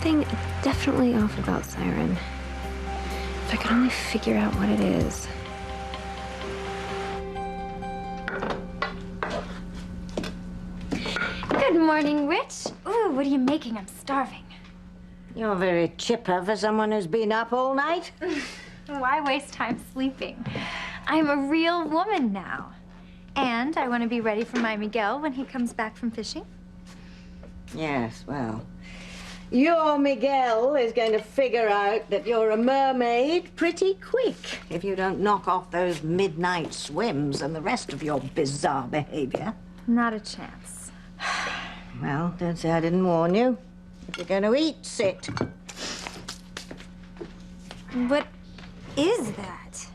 something definitely off about Siren. If I could only figure out what it is. Good morning, Rich. Ooh, what are you making? I'm starving. You're very chipper for someone who's been up all night. Why waste time sleeping? I'm a real woman now. And I want to be ready for my Miguel when he comes back from fishing. Yes, well, your Miguel is going to figure out that you're a mermaid pretty quick if you don't knock off those midnight swims and the rest of your bizarre behavior. Not a chance. Well, don't say I didn't warn you. If you're going to eat, sit. What is that?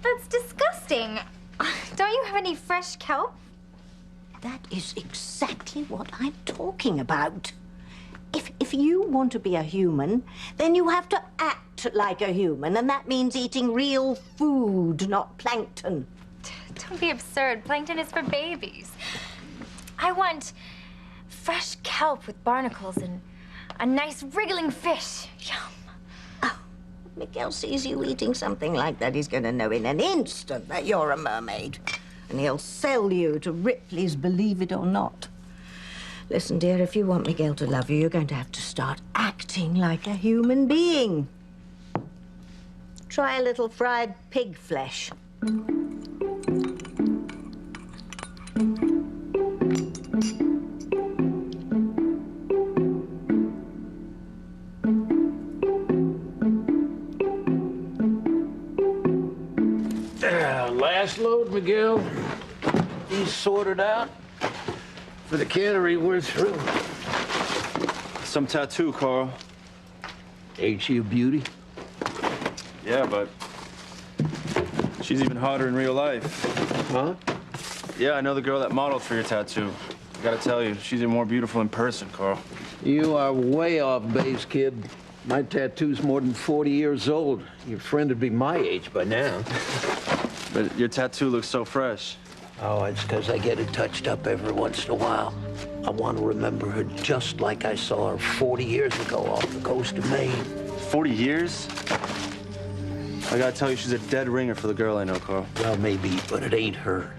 That's disgusting. Don't you have any fresh kelp? That is exactly what I'm talking about. If you want to be a human, then you have to act like a human, and that means eating real food, not plankton. Don't be absurd. Plankton is for babies. I want fresh kelp with barnacles and a nice wriggling fish. Yum. Oh, if Miguel sees you eating something like that, he's going to know in an instant that you're a mermaid. And he'll sell you to Ripley's Believe It or Not. Listen, dear, if you want Miguel to love you, you're going to have to start acting like a human being. Try a little fried pig flesh. Last load, Miguel. He's sorted out. For the cannery, we're through. Some tattoo, Carl. Ain't she a beauty? Yeah, but she's even hotter in real life. Huh? Yeah, I know the girl that modeled for your tattoo. I gotta tell you, she's even more beautiful in person, Carl. You are way off base, kid. My tattoo's more than 40 years old. Your friend would be my age by now. But your tattoo looks so fresh. Oh, it's because I get it touched up every once in a while. I want to remember her just like I saw her 40 years ago off the coast of Maine. 40 years? I gotta tell you, she's a dead ringer for the girl I know, Carl. Well, maybe, but it ain't her.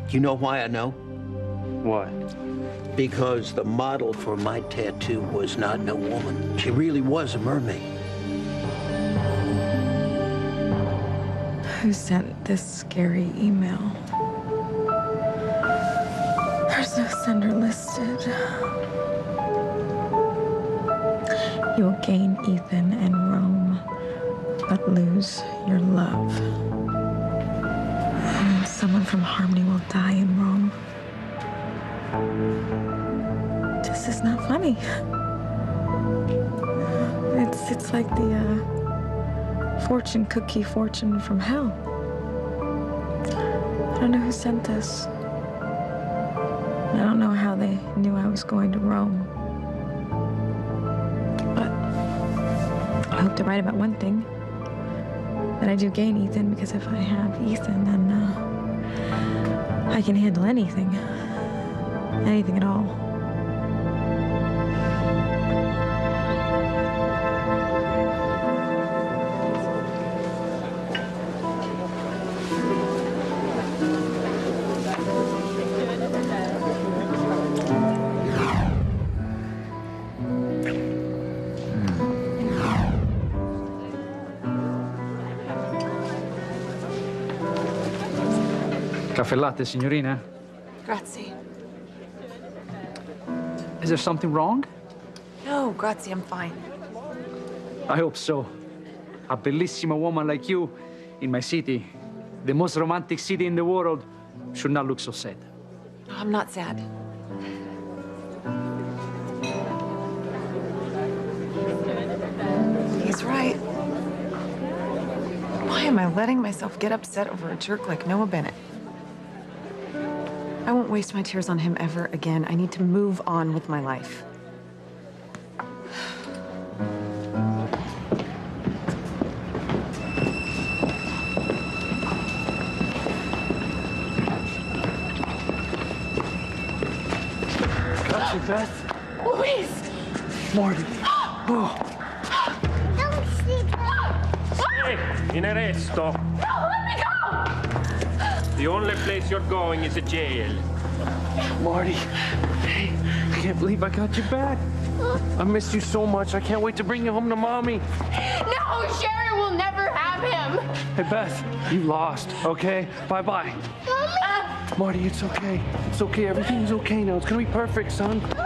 You know why I know? Why? Because the model for my tattoo was not no woman. She really was a mermaid. Who sent this scary email? There's no sender listed. You'll gain Ethan and Rome, but lose your love. And someone from Harmony will die in Rome. This is not funny. It's like the fortune cookie fortune from hell. I don't know who sent this. I don't know how they knew I was going to Rome. But I hope to write about one thing. That I do gain Ethan, because if I have Ethan, then I can handle anything. Anything at all. Caffè latte, signorina? Grazie. Is there something wrong? No, grazie, I'm fine. I hope so. A bellissima woman like you in my city, the most romantic city in the world, should not look so sad. No, I'm not sad. He's right. Why am I letting myself get upset over a jerk like Noah Bennett? I won't waste my tears on him ever again. I need to move on with my life. Got you, Beth? Luis! Marty. Oh. Hey, in arresto. No, let me go! The only place you're going is a jail. Marty, hey, I can't believe I got you back. I missed you so much. I can't wait to bring you home to Mommy. No, Sharon will never have him! Hey, Beth, you lost, okay? Bye-bye. Mommy! Marty, it's okay. It's okay. Everything's okay now. It's gonna be perfect, son. No!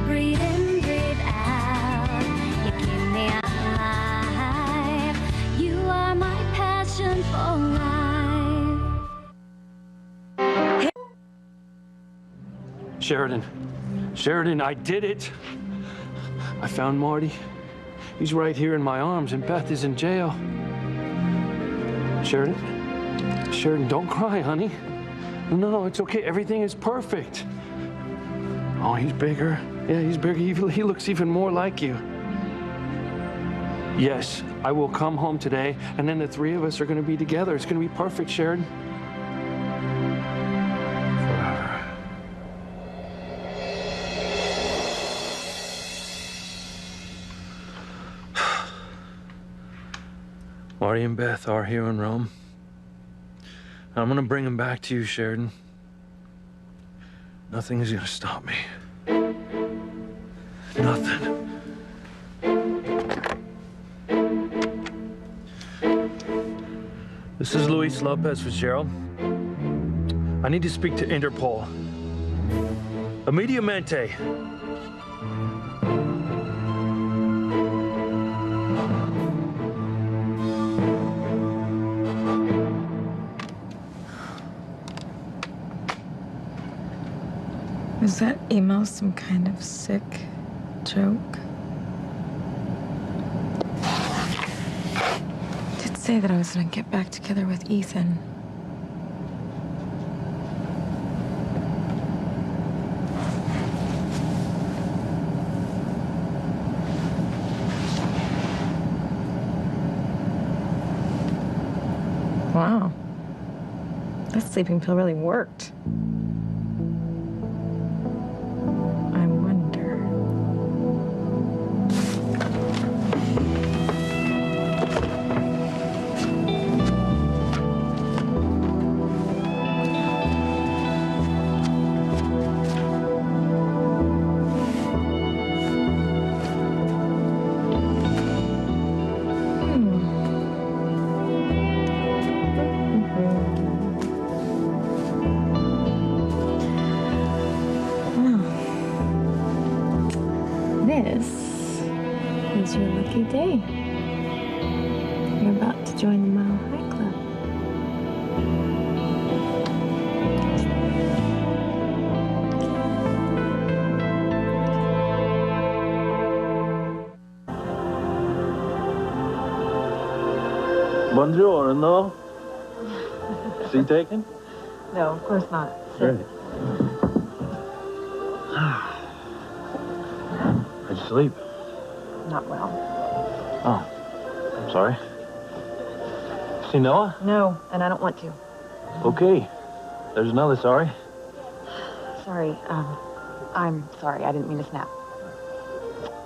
Breathe in, breathe out. You keep me alive. You are my passion for life. Sheridan, I did it. I found Marty. He's right here in my arms, and Beth is in jail. Sheridan, don't cry, honey. No, it's okay. Everything is perfect. Oh, he's bigger. Yeah, he's bigger. He looks even more like you. Yes, I will come home today, and then the three of us are going to be together. It's going to be perfect, Sheridan. Forever. Marty and Beth are here in Rome. I'm going to bring them back to you, Sheridan. Nothing is going to stop me. Nothing. This is Luis Lopez Fitzgerald. I need to speak to Interpol. Immediatamente. Was that email some kind of sick joke? It did say that I was gonna get back together with Ethan. Wow. That sleeping pill really worked. I wonder. This is your lucky day. You're about to join the Mile High Club. Buongiorno. Seat taken? No, of course not. Great. How'd you sleep? Not well. Oh, I'm sorry. See Noah? No, and I don't want to. Okay. There's another sorry. Sorry, I'm sorry. I didn't mean to snap.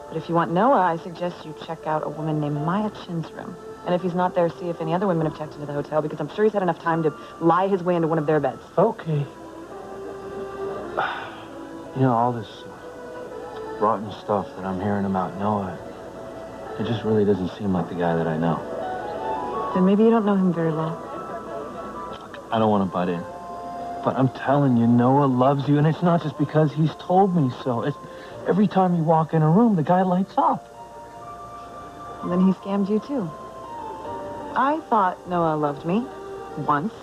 But if you want Noah, I suggest you check out a woman named Maya Chin's room. And if he's not there, see if any other women have checked into the hotel, because I'm sure he's had enough time to lie his way into one of their beds. Okay. You know, all this rotten stuff that I'm hearing about Noah, it just really doesn't seem like the guy that I know. Then maybe you don't know him very well. Look, I don't want to butt in, but I'm telling you, Noah loves you, and it's not just because he's told me so. It's every time you walk in a room, the guy lights up. And then he scammed you, too. I thought Noah loved me once,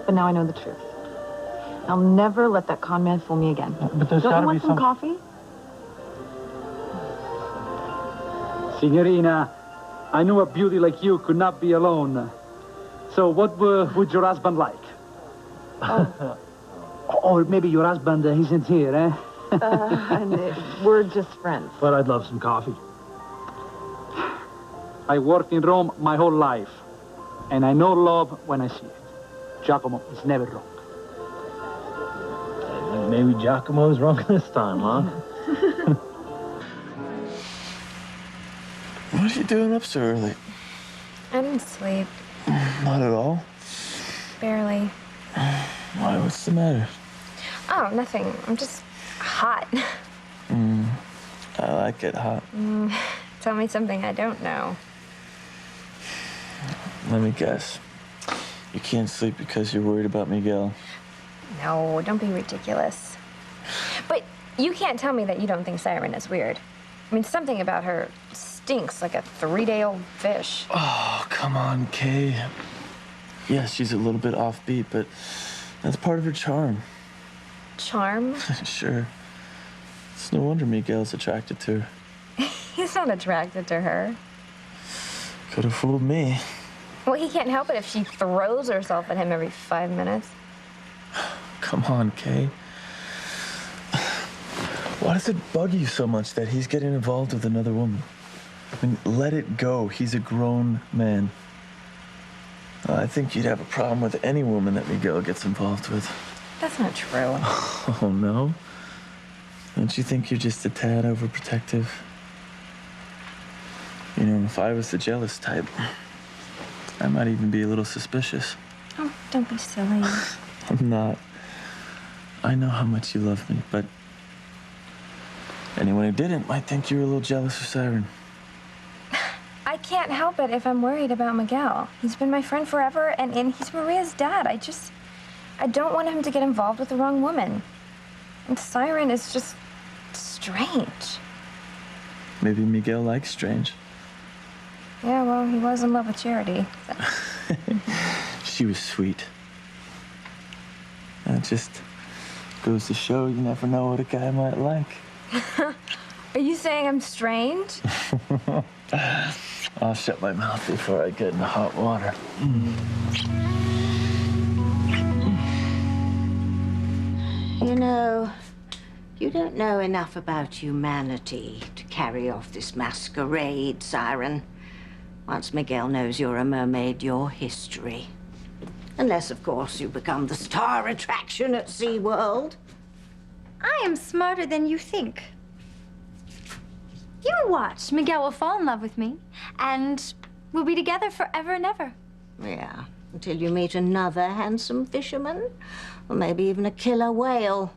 but now I know the truth. I'll never let that con man fool me again. But there's Don't got you to want be some coffee? Signorina, I knew a beauty like you could not be alone. So what would your husband like? Or maybe your husband isn't here, eh? We're just friends. But I'd love some coffee. I worked in Rome my whole life. And I know love when I see it. Giacomo is never wrong. Maybe Giacomo's wrong this time, huh? What are you doing up so early? I didn't sleep. Not at all. Barely. Why? What's the matter? Oh, nothing. I'm just hot. I like it hot. Tell me something I don't know. Let me guess. You can't sleep because you're worried about Miguel. No, don't be ridiculous. But you can't tell me that you don't think Siren is weird. I mean, something about her stinks like a 3-day-old fish. Oh, come on, Kay. Yeah, she's a little bit offbeat, but that's part of her charm. Charm? Sure. It's no wonder Miguel's attracted to her. He's not attracted to her. Could have fooled me. Well, he can't help it if she throws herself at him every 5 minutes. Come on, Kay. Why does it bug you so much that he's getting involved with another woman? I mean, let it go. He's a grown man. I think you'd have a problem with any woman that Miguel gets involved with. That's not true. Oh, no? Don't you think you're just a tad overprotective? You know, if I was the jealous type, I might even be a little suspicious. Oh, don't be silly. I'm not. I know how much you love me, but anyone who didn't might think you were a little jealous of Siren. I can't help it if I'm worried about Miguel. He's been my friend forever, and he's Maria's dad. I don't want him to get involved with the wrong woman. And Siren is just strange. Maybe Miguel likes strange. Yeah, well, he was in love with Charity. So. She was sweet. It just goes to show you never know what a guy might like. Are you saying I'm strange? I'll shut my mouth before I get in the hot water. You know, you don't know enough about humanity to carry off this masquerade, Siren. Once Miguel knows you're a mermaid, you're history. Unless, of course, you become the star attraction at SeaWorld. I am smarter than you think. You watch. Miguel will fall in love with me, and we'll be together forever and ever. Yeah, until you meet another handsome fisherman, or maybe even a killer whale.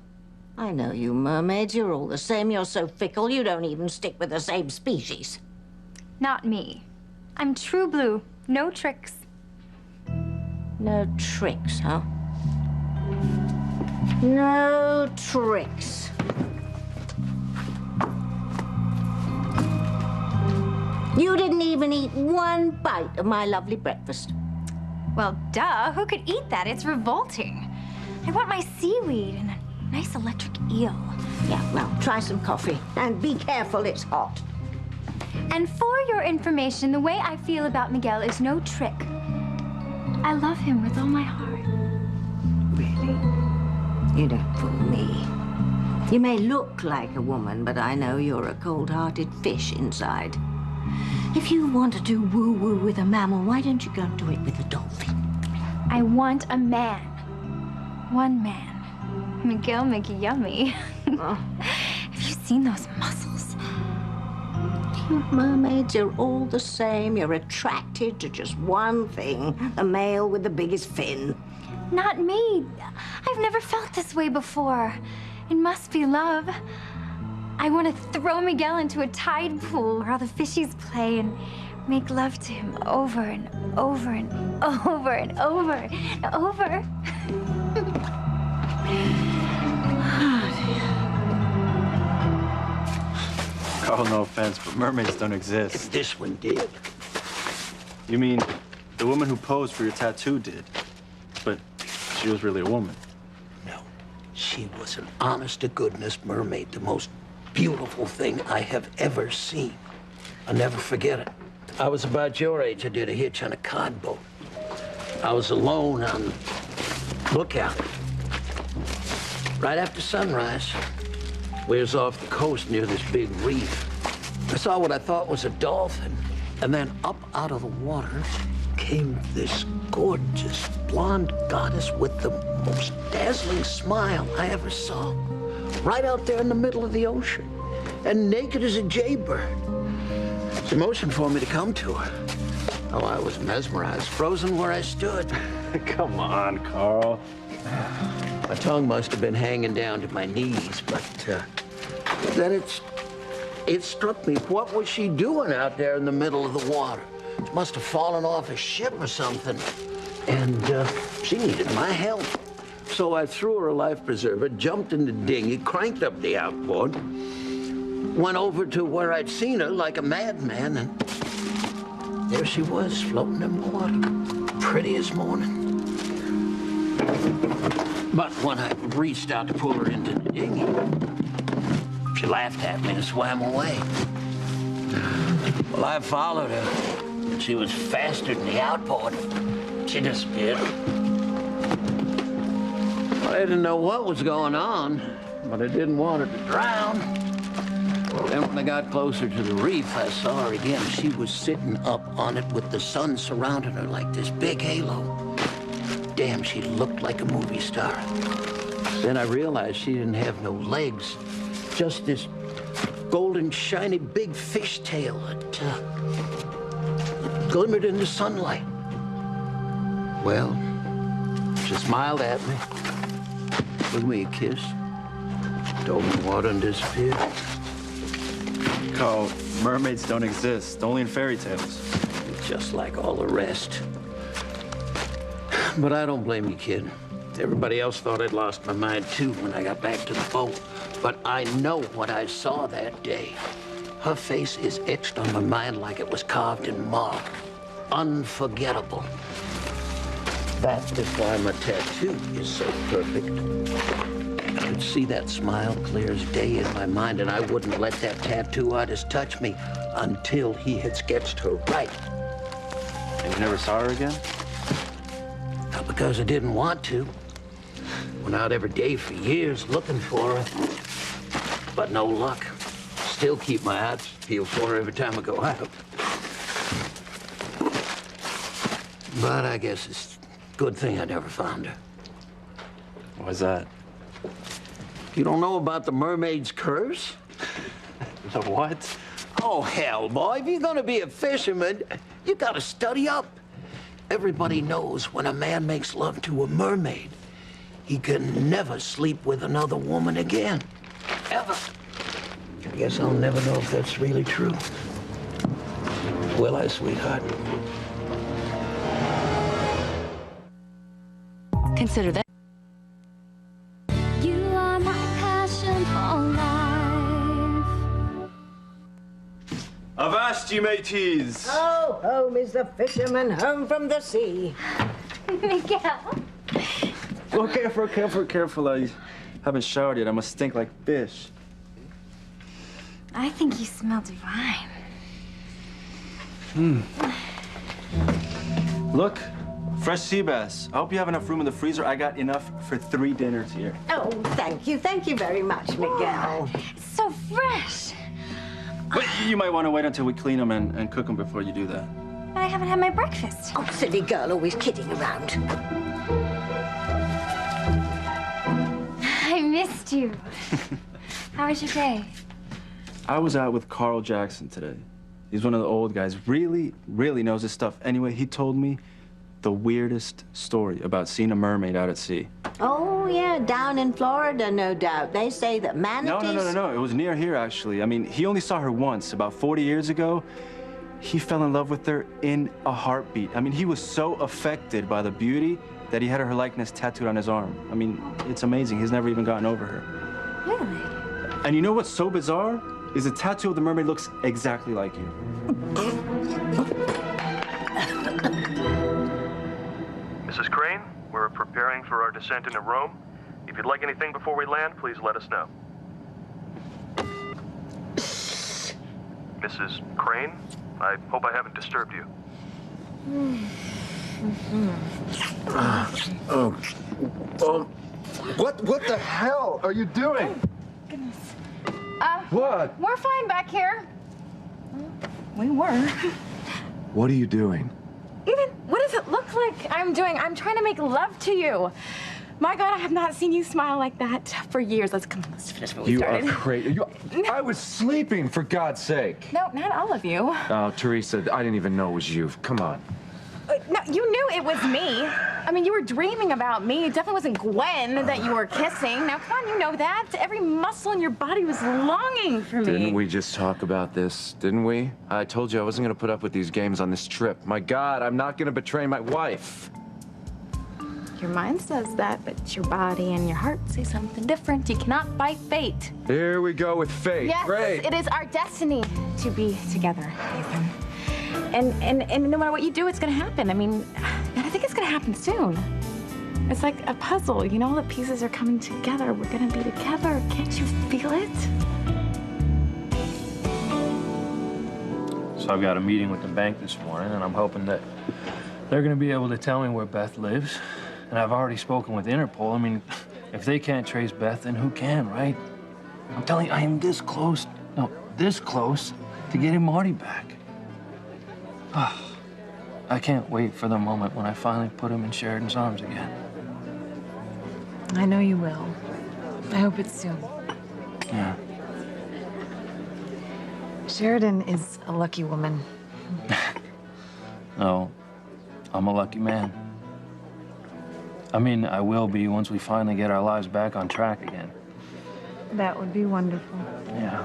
I know you mermaids, you're all the same. You're so fickle, you don't even stick with the same species. Not me. I'm true blue. No tricks. No tricks, huh? No tricks. You didn't even eat one bite of my lovely breakfast. Well, duh. Who could eat that? It's revolting. I want my seaweed and a nice electric eel. Yeah, well, try some coffee. And be careful, it's hot. And for your information, the way I feel about Miguel is no trick. I love him with all my heart. Really? You don't fool me. You may look like a woman, but I know you're a cold-hearted fish inside. If you want to do woo-woo with a mammal, why don't you go and do it with a dolphin? I want a man. One man. Miguel make it yummy. Oh. Have you seen those muscles? You mermaids are all the same. You're attracted to just one thing, the male with the biggest fin. Not me. I've never felt this way before. It must be love. I want to throw Miguel into a tide pool where all the fishies play and make love to him over and over and over and over and over. Carl, no offense, but mermaids don't exist. If this one did. You mean the woman who posed for your tattoo did, but she was really a woman? No. She was an honest-to-goodness mermaid, the most beautiful thing I have ever seen. I'll never forget it. I was about your age. I did a hitch on a cod boat. I was alone on lookout. Right after sunrise, ways off the coast near this big reef, I saw what I thought was a dolphin. And then up out of the water came this gorgeous blonde goddess with the most dazzling smile I ever saw. Right out there in the middle of the ocean. And naked as a jaybird. She motioned for me to come to her. Oh, I was mesmerized, frozen where I stood. Come on, Carl. My tongue must have been hanging down to my knees, but then it struck me, what was she doing out there in the middle of the water? She must have fallen off a ship or something, and she needed my help. So I threw her a life preserver, jumped in the dinghy, cranked up the outboard, went over to where I'd seen her like a madman, and there she was, floating in the water, pretty as morning. But when I reached out to pull her into the dinghy, she laughed at me and swam away. Well, I followed her, and she was faster than the outboard. She disappeared. I didn't know what was going on, but I didn't want her to drown. Then when I got closer to the reef, I saw her again. She was sitting up on it with the sun surrounding her like this big halo. Damn, she looked like a movie star. Then I realized she didn't have no legs, just this golden, shiny, big fishtail that glimmered in the sunlight. Well, she smiled at me, gave me a kiss, dove in the water and disappeared. Carl, mermaids don't exist, only in fairy tales. Just like all the rest. But I don't blame you, kid. Everybody else thought I'd lost my mind, too, when I got back to the boat. But I know what I saw that day. Her face is etched on my mind like it was carved in marble. Unforgettable. That is why my tattoo is so perfect. I could see that smile clear as day in my mind, and I wouldn't let that tattoo artist touch me until he had sketched her right. And you never saw her again? Not because I didn't want to. Went out every day for years looking for her, but no luck. Still keep my eyes peeled for her every time I go out. But I guess it's a good thing I never found her. Why's that? You don't know about the mermaid's curse? The what? Oh, hell, boy. If you're gonna be a fisherman, you gotta study up. Everybody knows when a man makes love to a mermaid, he can never sleep with another woman again. Ever. I guess I'll never know if that's really true. Will I, sweetheart? Consider that. You are my passion for life. Avast, ye mateys! Oh, home is the fisherman home from the sea. Miguel. Oh, careful, careful, careful. I haven't showered yet. I must stink like fish. I think you smell divine. Look, fresh sea bass. I hope you have enough room in the freezer. I got enough for 3 dinners here. Oh, thank you very much, Miguel. It's so fresh. But you might want to wait until we clean them and cook them before you do that. But I haven't had my breakfast. Oh, silly girl, always kidding around. I missed you. How was your day? I was out with Carl Jackson today. He's one of the old guys. Really, really knows his stuff. Anyway, he told me the weirdest story about seeing a mermaid out at sea. Oh, yeah, down in Florida, no doubt. They say that manatees... No. It was near here, actually. I mean, he only saw her once, about 40 years ago. He fell in love with her in a heartbeat. I mean, he was so affected by the beauty that he had her likeness tattooed on his arm. I mean, it's amazing. He's never even gotten over her. Really? And you know what's so bizarre? Is the tattoo of the mermaid looks exactly like you. Mrs. Crane, we're preparing for our descent into Rome. If you'd like anything before we land, please let us know. Mrs. Crane, I hope I haven't disturbed you. What the hell are you doing? Goodness. What? We're fine back here. We were. What are you doing? Ethan, what like I'm trying to make love to you. My God, I have not seen you smile like that for years. Let's finish what we started. You are crazy. I was sleeping, for God's sake. No, not all of you. Oh, Teresa, I didn't even know it was you. Come on. No, you knew it was me. I mean, you were dreaming about me. It definitely wasn't Gwen that you were kissing. Now, come on, you know that. Every muscle in your body was longing for me. Didn't we just talk about this, didn't we? I told you I wasn't going to put up with these games on this trip. My God, I'm not going to betray my wife. Your mind says that, but your body and your heart say something different. You cannot fight fate. Here we go with fate. Yes, Great. It is our destiny to be together, Ethan. And no matter what you do, it's gonna happen. I mean, I think it's gonna happen soon. It's like a puzzle, you know, all the pieces are coming together. We're gonna be together. Can't you feel it? So I've got a meeting with the bank this morning, and I'm hoping that they're gonna be able to tell me where Beth lives. And I've already spoken with Interpol. I mean, if they can't trace Beth, then who can, right? I'm telling you, I am this close to getting Marty back. I can't wait for the moment when I finally put him in Sheridan's arms again. I know you will. I hope it's soon. Yeah. Sheridan is a lucky woman. No, I'm a lucky man. I mean, I will be once we finally get our lives back on track again. That would be wonderful. Yeah.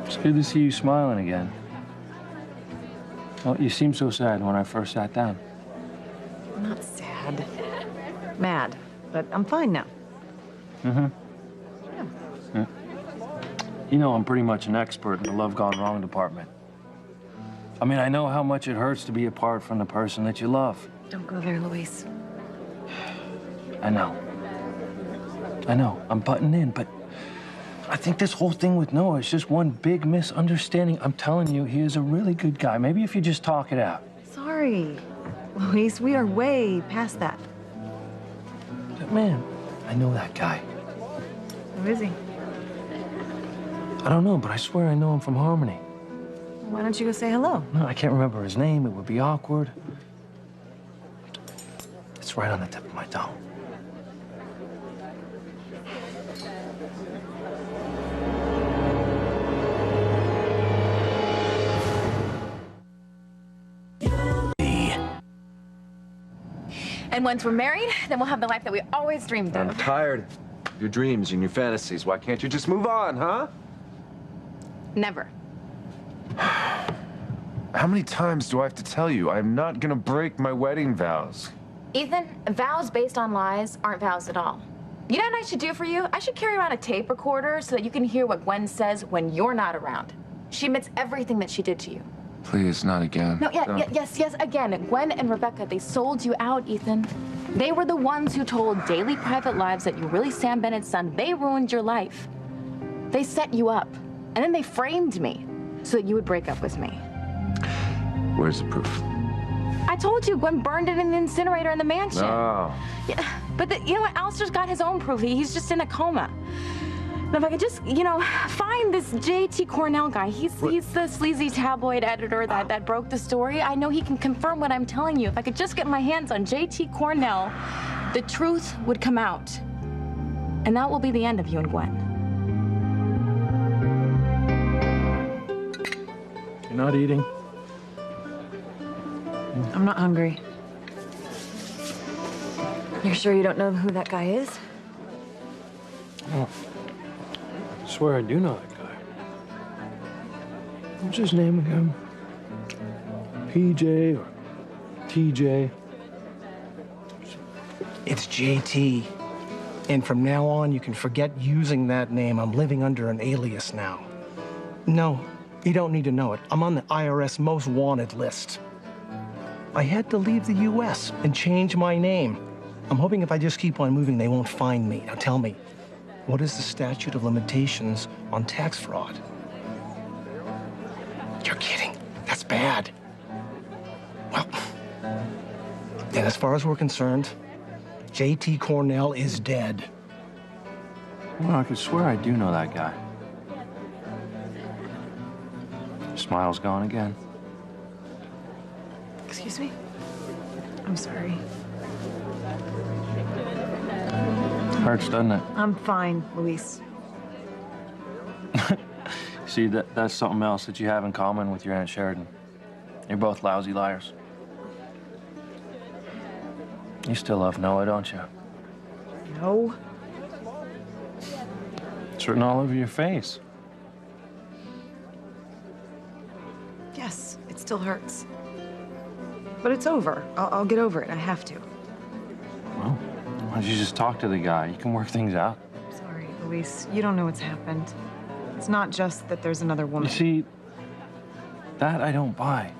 It's good to see you smiling again. Well, you seemed so sad when I first sat down. I'm not sad. Mad. But I'm fine now. Mm-hmm. Yeah. You know, I'm pretty much an expert in the love gone wrong department. I mean, I know how much it hurts to be apart from the person that you love. Don't go there, Luis. I know. I'm butting in, but I think this whole thing with Noah is just one big misunderstanding. I'm telling you, he is a really good guy. Maybe if you just talk it out. Sorry. Luis, we are way past that. But man, I know that guy. Who is he? I don't know, but I swear I know him from Harmony. Why don't you go say hello? No, I can't remember his name. It would be awkward. It's right on the tip of my tongue. And once we're married, then we'll have the life that we always dreamed of. I'm tired of your dreams and your fantasies. Why can't you just move on, huh? Never. How many times do I have to tell you I'm not gonna break my wedding vows? Ethan, vows based on lies aren't vows at all. You know what I should do for you? I should carry around a tape recorder so that you can hear what Gwen says when you're not around. She admits everything that she did to you. Please, not again. No, yes, again. Gwen and Rebecca, they sold you out, Ethan. They were the ones who told Daily Private Lives that you're really Sam Bennett's son. They ruined your life. They set you up. And then they framed me so that you would break up with me. Where's the proof? I told you Gwen burned it in the incinerator in the mansion. No. Yeah, but you know what? Alistair's got his own proof. He's just in a coma. Now, if I could just, find this J.T. Cornell guy. He's the sleazy tabloid editor that broke the story. I know he can confirm what I'm telling you. If I could just get my hands on J.T. Cornell, the truth would come out. And that will be the end of you and Gwen. You're not eating? I'm not hungry. You're sure you don't know who that guy is? Oh. I swear I do know that guy. What's his name again? PJ or TJ? It's JT. And from now on, you can forget using that name. I'm living under an alias now. No, you don't need to know it. I'm on the IRS most wanted list. I had to leave the U.S. and change my name. I'm hoping if I just keep on moving, they won't find me. Now tell me, what is the statute of limitations on tax fraud? You're kidding. That's bad. Well, then as far as we're concerned, J.T. Cornell is dead. Well, I could swear I do know that guy. Smile's gone again. Excuse me? I'm sorry. Hurts, doesn't it? I'm fine, Luis. See, that's something else that you have in common with your Aunt Sheridan. You're both lousy liars. You still love Noah, don't you? No. It's written all over your face. Yes, it still hurts. But it's over. I'll get over it. I have to. Well, why don't you just talk to the guy? You can work things out. Sorry, Luis. You don't know what's happened. It's not just that there's another woman. You see, that I don't buy.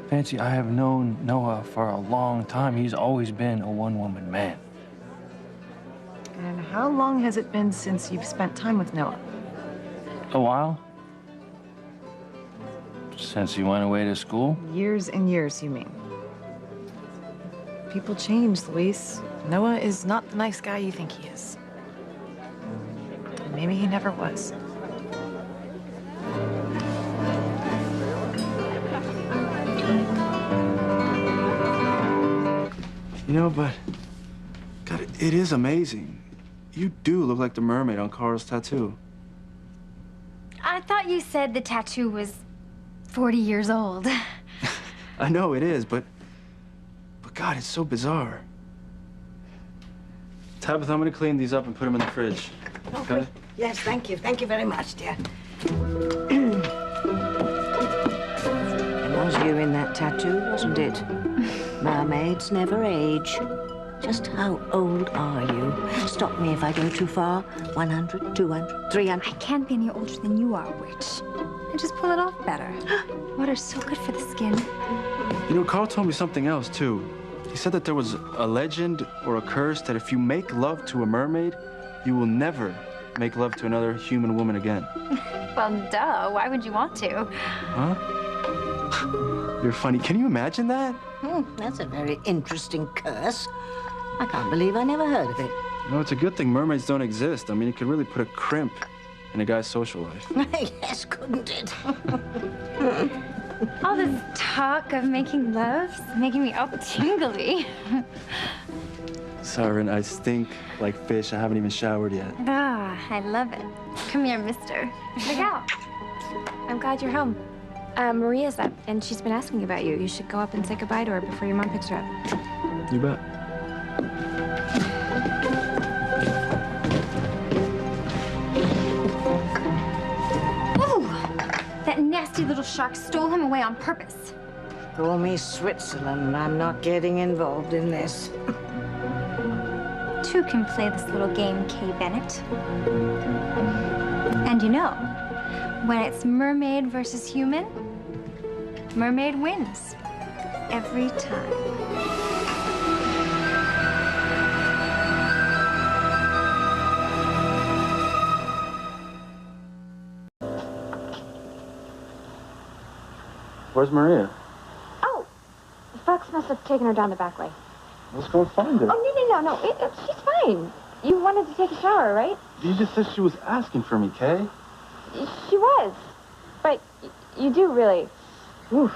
Fancy, I have known Noah for a long time. He's always been a one-woman man. And how long has it been since you've spent time with Noah? A while? Since he went away to school? Years and years, you mean? People change, Luis. Noah is not the nice guy you think he is. And maybe he never was. You know, but God, it is amazing. You do look like the mermaid on Carl's tattoo. I thought you said the tattoo was 40 years old. I know it is, but God, it's so bizarre. Tabitha, I'm gonna clean these up and put them in the fridge. Okay? Yes, thank you. Thank you very much, dear. It was you in that tattoo, wasn't it? Mermaids never age. Just how old are you? Stop me if I go too far. 100, 200, 300. I can't be any older than you are, witch. I just pull it off better. Water's so good for the skin. You know, Carl told me something else, too. He said that there was a legend or a curse that if you make love to a mermaid, you will never make love to another human woman again. Well, duh. Why would you want to? Huh? You're funny. Can you imagine that? That's a very interesting curse. I can't believe I never heard of it. No, it's a good thing mermaids don't exist. I mean, it could really put a crimp in a guy's social life. Yes, couldn't it? All this talk of making love is making me all tingly. Siren, I stink like fish. I haven't even showered yet. Ah, I love it. Come here, mister. Miguel, I'm glad you're home. Maria's up, and she's been asking about you. You should go up and say goodbye to her before your mom picks her up. You bet. That nasty little shark stole him away on purpose. Call me Switzerland. I'm not getting involved in this. Two can play this little game, Kay Bennett. And you know, when it's mermaid versus human, mermaid wins. Every time. Where's Maria? Oh, Fox must have taken her down the back way. Let's go find her. Oh, no. She's fine. You wanted to take a shower, right? You just said she was asking for me, Kay. She was. But you do really. Oof.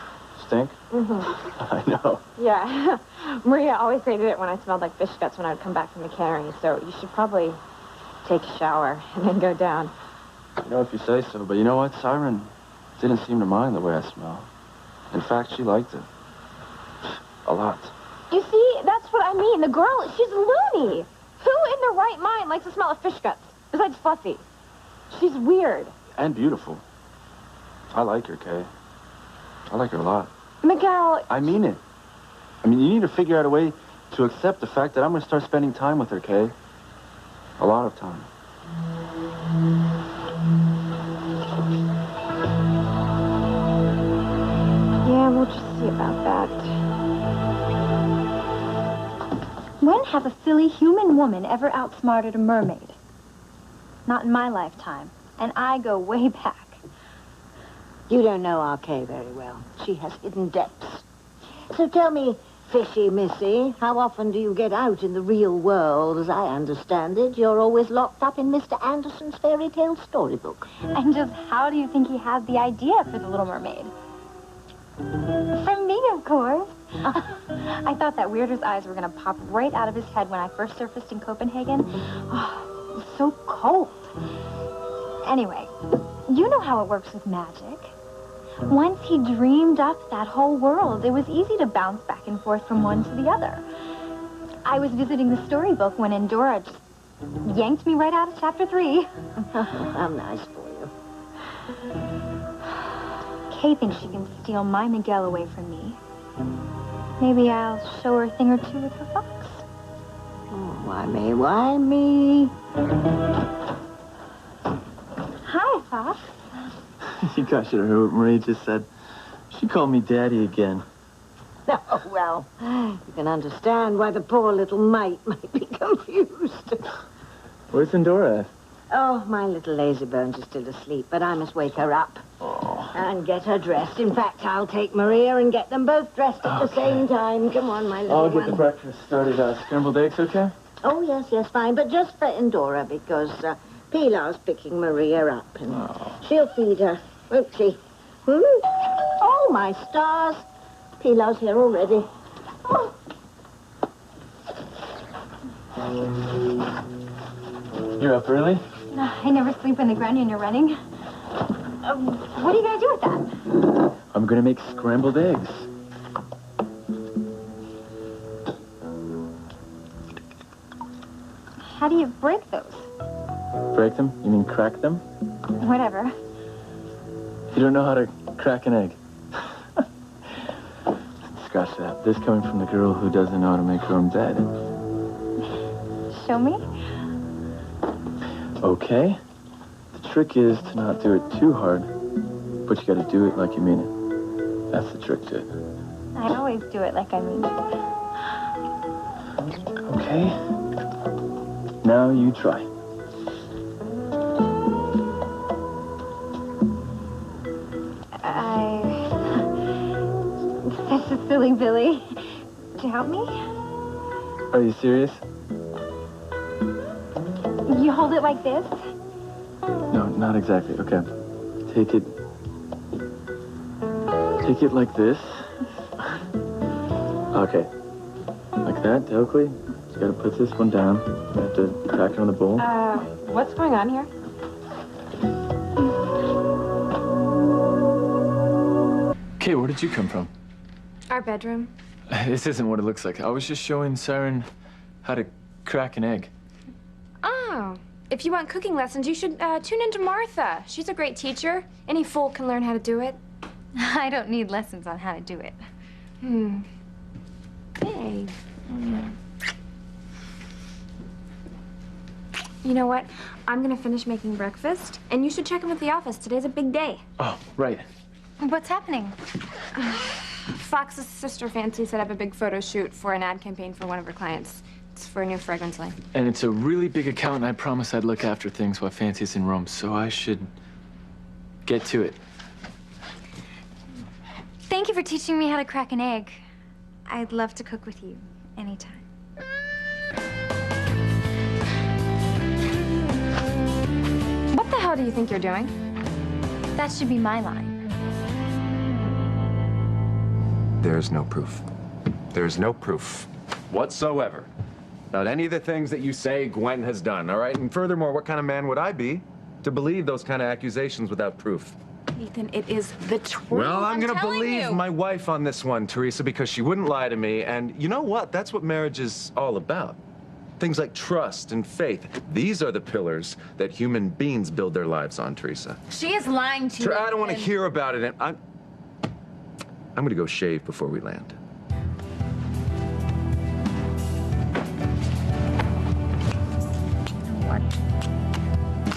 Stink? Mm-hmm. I know. Yeah. Maria always hated it when I smelled like fish guts when I would come back from the cannery, so you should probably take a shower and then go down. I know if you say so, but you know what? Siren didn't seem to mind the way I smell. In fact, she liked it. A lot. You see, that's what I mean. The girl, she's loony. Who in their right mind likes the smell of fish guts? Besides Fluffy. She's weird. And beautiful. I like her, Kay. I like her a lot. Miguel... I mean it. I mean, you need to figure out a way to accept the fact that I'm going to start spending time with her, Kay. A lot of time. Yeah, we'll just see about that. When has a silly human woman ever outsmarted a mermaid? Not in my lifetime. And I go way back. You don't know our Kay very well. She has hidden depths. So tell me, Fishy Missy, how often do you get out in the real world? As I understand it, you're always locked up in Mr. Anderson's fairy tale storybook. And just how do you think he had the idea for The Little Mermaid? From me, of course. I thought that weirder's eyes were gonna pop right out of his head when I first surfaced in Copenhagen. Oh, it was so cold. Anyway, you know how it works with magic. Once he dreamed up that whole world, it was easy to bounce back and forth from one to the other. I was visiting the storybook when Endora just yanked me right out of chapter 3. How nice for you. Kay thinks she can steal my Miguel away from me. Maybe I'll show her a thing or two with her fox. Oh, why me? Why me? Hi, Fox. You guys should have heard what Marie just said. She called me Daddy again. Oh, well, you can understand why the poor little mite might be confused. Where's Endora at? Oh, my little lazy bones is still asleep, but I must wake her up. And get her dressed. In fact, I'll take Maria and get them both dressed at the same time. Come on, my little I'll one. get the breakfast started. Scrambled eggs, okay? Oh, yes, fine. But just for Endora, because Pilar's picking Maria up. And she'll feed her, won't she? Hmm? Oh, my stars. Pilar's here already. Oh. You're up early? I never sleep when the Grunion are running. What are you going to do with that? I'm gonna make scrambled eggs. How do you break those? Break them? You mean crack them? Whatever. You don't know how to crack an egg. Scratch that. This coming from the girl who doesn't know how to make her own bed. Show me? Okay. The trick is to not do it too hard, but you gotta do it like you mean it. That's the trick to it. I always do it like I mean it. Okay. Now you try. Such a silly Billy. Would you help me? Are you serious? You hold it like this? No, not exactly. Okay. Take it like this. Okay. Like that, Oakley. You gotta put this one down. You have to crack it on the bowl. What's going on here? Okay, where did you come from? Our bedroom. This isn't what it looks like. I was just showing Siren how to crack an egg. Oh, if you want cooking lessons, you should tune into Martha. She's a great teacher. Any fool can learn how to do it. I don't need lessons on how to do it. Hey. You know what? I'm gonna finish making breakfast, and you should check in with the office. Today's a big day. Oh, right. What's happening? Fox's sister Fancy set up a big photo shoot for an ad campaign for one of her clients. It's for a new fragrance line. And it's a really big account, and I promised I'd look after things while Fancy's in Rome, so I should get to it. Thank you for teaching me how to crack an egg. I'd love to cook with you anytime. What the hell do you think you're doing? That should be my line. There's no proof. There's no proof whatsoever about any of the things that you say Gwen has done, all right? And furthermore, what kind of man would I be to believe those kind of accusations without proof? Ethan, it is the truth. Well, I'm gonna telling believe you. my wife on this one, Teresa, because she wouldn't lie to me. And you know what? That's what marriage is all about. Things like trust and faith. These are the pillars that human beings build their lives on, Teresa. She is lying to you. I don't want to hear about it. I'm gonna go shave before we land.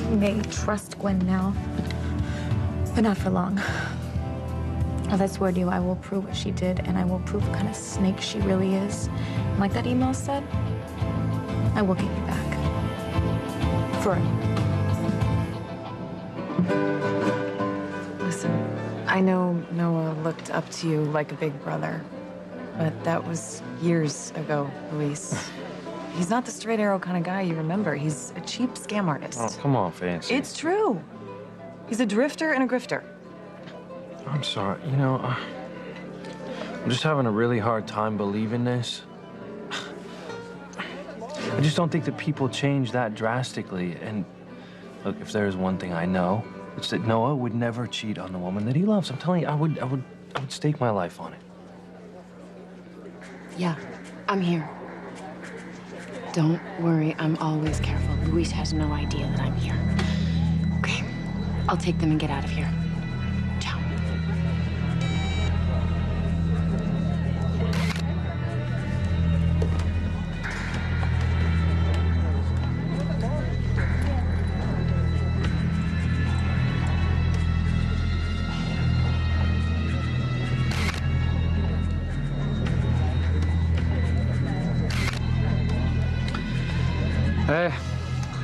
You may trust Gwen now, but not for long. As I swear to you, I will prove what she did, and I will prove what kind of snake she really is. And like that email said, I will get you back. Forever. Listen, I know Noah looked up to you like a big brother, but that was years ago, Luis. He's not the straight arrow kind of guy you remember. He's a cheap scam artist. Oh, come on, Fancy. It's true. He's a drifter and a grifter. I'm sorry. You know, I'm just having a really hard time believing this. I just don't think that people change that drastically. And look, if there's one thing I know, it's that Noah would never cheat on the woman that he loves. I'm telling you, I would stake my life on it. Yeah, I'm here. Don't worry, I'm always careful. Luis has no idea that I'm here. Okay, I'll take them and get out of here. Ciao.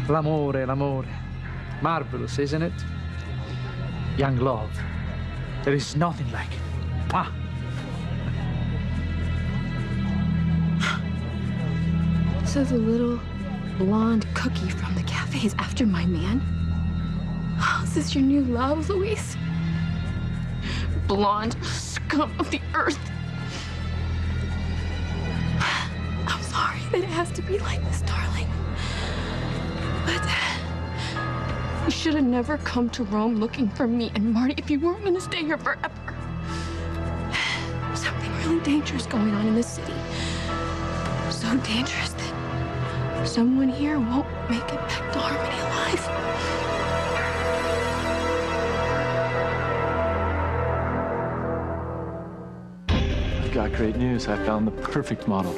L'amore, l'amore. Marvelous, isn't it? Young love. There is nothing like it. Mwah. So the little blonde cookie from the cafe is after my man? Oh, is this your new love, Luis? Blonde scum of the earth. I'm sorry that it has to be like this, darling. But you should have never come to Rome looking for me and Marty if you weren't going to stay here forever. Something really dangerous going on in this city. So dangerous that someone here won't make it back to Harmony alive. I've got great news. I found the perfect model.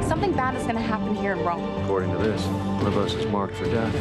Something bad is gonna happen here in Rome. According to this, one of us is marked for death.